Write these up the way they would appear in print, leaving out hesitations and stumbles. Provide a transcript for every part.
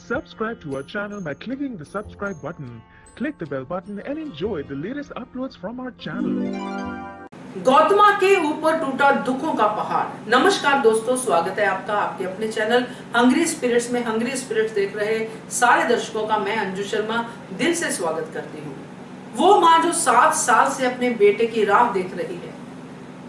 Subscribe to our channel by clicking the subscribe button. Click the bell button and enjoy the latest uploads from our channel. Gautama के ऊपर टूटा दुखों का पहाड़। नमस्कार दोस्तों, स्वागत है आपका आपके अपने चैनल हंग्री स्पिरिट्स में। हंग्री स्पिरिट्स देख रहे सारे दर्शकों का मैं अंजू शर्मा दिल से स्वागत करती हूँ। वो माँ जो 7 साल से अपने बेटे की राह देख रही है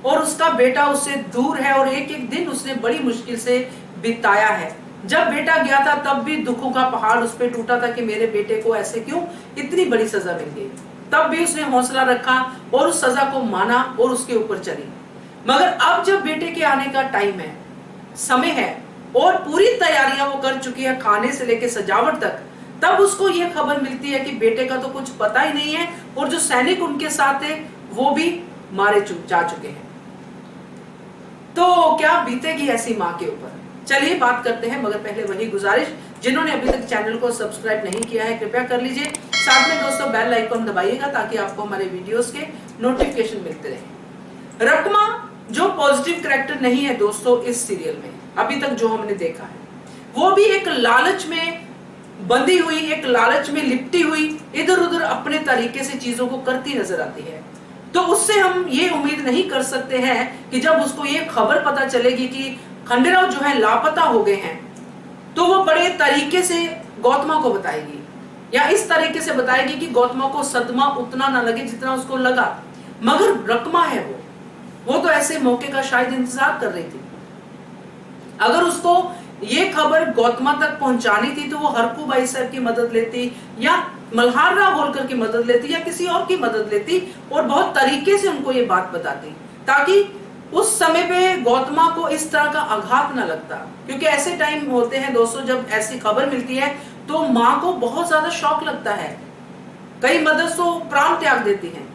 और उसका बेटा उससे दूर है और एक एक दिन उसने बड़ी मुश्किल से बिताया है। जब बेटा गया था तब भी दुखों का पहाड़ उस पे टूटा था कि मेरे बेटे को ऐसे क्यों इतनी बड़ी सजा मिल गई। तब भी उसने हौसला रखा और उस सजा को माना और उसके ऊपर चली। मगर अब जब बेटे के आने का टाइम है, समय है और पूरी तैयारियां वो कर चुकी है, खाने से लेकर सजावट तक, तब उसको ये खबर मिलती है कि बेटे का तो कुछ पता ही नहीं है और जो सैनिक उनके साथ थे वो भी मारे जा चुके हैं। तो क्या बीतेगी ऐसी माँ के ऊपर? चलिए बात करते हैं, मगर पहले वही गुजारिश, जिन्होंने अभी तक चैनल को सब्सक्राइब नहीं किया है कृपया कर लीजिए। साथ में दोस्तों बेल आइकन दबाइएगा ताकि आपको हमारे वीडियोस के नोटिफिकेशन मिलते रहे। रकमा जो पॉजिटिव कैरेक्टर नहीं है दोस्तों इस सीरियल में अभी तक जो हमने देखा है, वो भी एक लालच में बंधी हुई, एक लालच में लिपटी हुई, इधर उधर अपने तरीके से चीजों को करती नजर आती है। तो उससे हम ये उम्मीद नहीं कर सकते हैं कि जब उसको ये खबर पता चलेगी कि खंडेराव जो है लापता हो गए हैं, तो वो बड़े तरीके से गौतमा को बताएगी या इस तरीके से बताएगी कि गौतमा को सदमा उतना ना लगे जितना उसको लगा। मगर रकमा है वो तो ऐसे मौके का शायद इंतजार कर रही थी। अगर उसको ये खबर गौतमा तक पहुंचानी थी तो वो हरकू भाई साहब की मदद लेती या मल्हार राव होलकर की मदद लेती या किसी और की मदद लेती और बहुत तरीके से उनको ये बात बताती, ताकि उस समय पे गौतमा को इस तरह का आघात ना लगता। क्योंकि ऐसे टाइम होते हैं दोस्तों जब ऐसी खबर मिलती है तो माँ को बहुत ज्यादा शॉक लगता है। कई मदर्स तो प्राण त्याग देती हैं,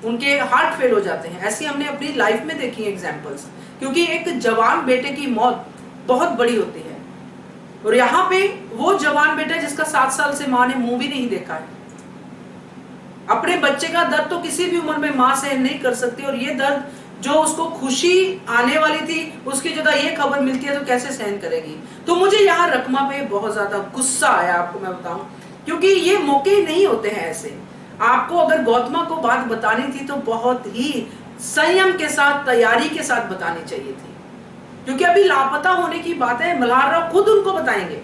उनके हार्ट फेल हो जाते हैं। ऐसी हमने अपनी लाइफ में देखी एग्जांपल्स, क्योंकि एक जवान बेटे की मौत बहुत बड़ी होती है। और यहाँ पे वो जवान बेटा जिसका 7 साल से माँ ने मुंह भी नहीं देखा है, अपने बच्चे का दर्द तो किसी भी उम्र में माँ सहन नहीं कर सकती, और ये दर्द जो उसको खुशी आने वाली थी उसकी जगह ये खबर मिलती है तो कैसे सहन करेगी। तो मुझे यहाँ रकमा पे बहुत ज्यादा गुस्सा आया, आपको मैं बताऊं, क्योंकि ये मौके नहीं होते हैं ऐसे। आपको अगर गौतमा को बात बतानी थी तो बहुत ही संयम के साथ, तैयारी के साथ बतानी चाहिए थी, क्योंकि अभी लापता होने की बात है। मल्हार राव खुद उनको बताएंगे।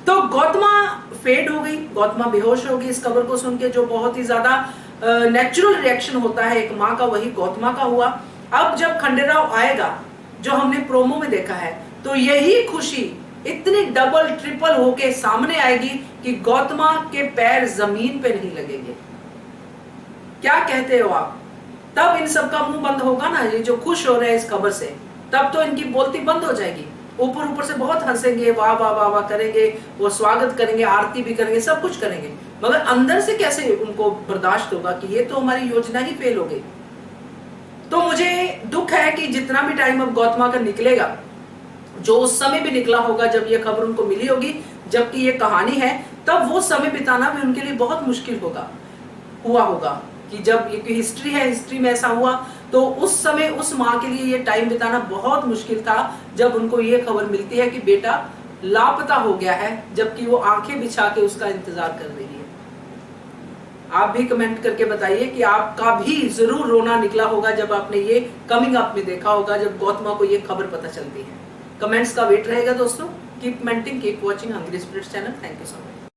तो गौतमा फेड हो गई, गौतमा बेहोश हो गई इस खबर को सुन के। जो बहुत ही ज्यादा नेचुरल रिएक्शन होता है एक माँ का, वही गौतमा का हुआ। अब जब खंडेराव आएगा, जो हमने प्रोमो में देखा है, तो यही खुशी इतनी डबल ट्रिपल होके सामने आएगी कि गौतमा के पैर जमीन पे नहीं लगेंगे। क्या कहते हो आप? तब इन सबका मुंह बंद होगा ना, ये जो खुश हो रहे हैं इस खबर से, तब तो इनकी बोलती बंद हो जाएगी। ऊपर ऊपर से बहुत हंसेंगे, वाह वाह वाह वाह करेंगे, वो स्वागत करेंगे, आरती भी करेंगे, सब कुछ करेंगे, मगर अंदर से कैसे उनको बर्दाश्त होगा कि ये तो हमारी योजना ही फेल हो गई। तो मुझे दुख है कि जितना भी टाइम अब गौतमा का निकलेगा, जो उस समय भी निकला होगा जब ये खबर उनको मिली होगी, जबकि ये कहानी है, तब वो समय बिताना भी उनके लिए बहुत मुश्किल हुआ होगा कि जब ये हिस्ट्री है, हिस्ट्री में ऐसा हुआ, तो उस समय उस माँ के लिए ये टाइम बिताना बहुत मुश्किल था जब उनको ये खबर मिलती है कि बेटा लापता हो गया है, जबकि वो आंखें बिछा के उसका इंतजार कर रही है। आप भी कमेंट करके बताइए कि आपका भी जरूर रोना निकला होगा जब आपने ये कमिंग अप में देखा होगा, जब गौतमा को ये खबर पता चलती है। कमेंट्स का वेट रहेगा दोस्तों। Keep commenting, keep watching hungry spirits channel. Thank you so much.